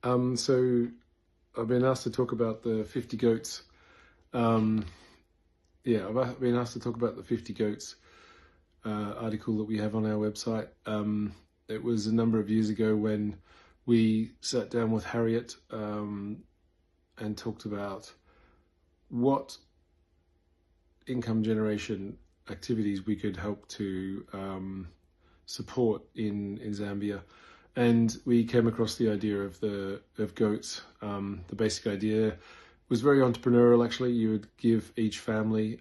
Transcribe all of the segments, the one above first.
So I've been asked to talk about the 50 goats. Um, yeah, I've been asked to talk about the 50 goats article that we have on our website. It was a number of years ago when we sat down with Harriet and talked about what income generation activities we could help to support in Zambia. And we came across the idea of goats. The basic idea was very entrepreneurial. Actually, you would give each family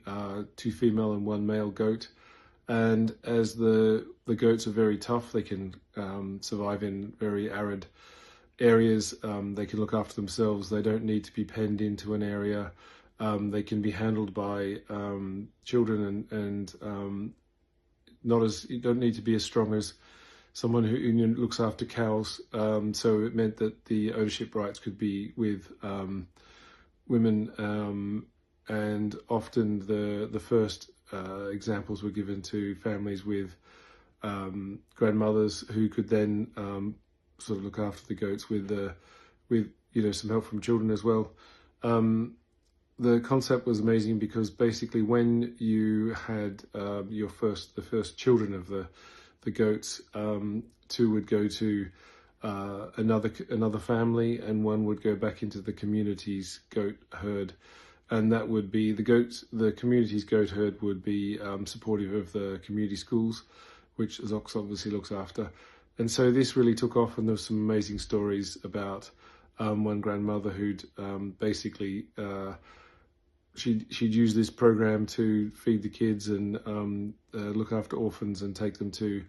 two female and one male goat, and as the goats are very tough, they can survive in very arid areas. They can look after themselves. They don't need to be penned into an area. They can be handled by children and not as you don't need to be as strong as someone who looks after cows. So it meant that the ownership rights could be with women, and often the first examples were given to families with grandmothers who could then sort of look after the goats with some help from children as well. The concept was amazing because basically when you had the first children of the goats, two would go to another family, and one would go back into the community's goat herd, and that would be the community's goat herd would be supportive of the community schools, which Zox obviously looks after. And so this really took off, and there were some amazing stories about one grandmother who'd basically she'd use this program to feed the kids and look after orphans and take them to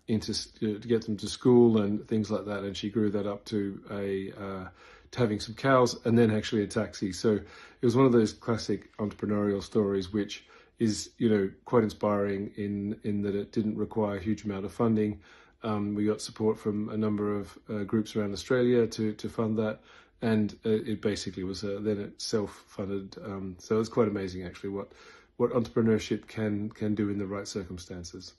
get them to school and things like that. And she grew that up to having some cows and then actually a taxi. So it was one of those classic entrepreneurial stories, which is quite inspiring in that it didn't require a huge amount of funding. We got support from a number of groups around Australia to fund that. And it basically was then it self-funded. So it's quite amazing actually what entrepreneurship can do in the right circumstances.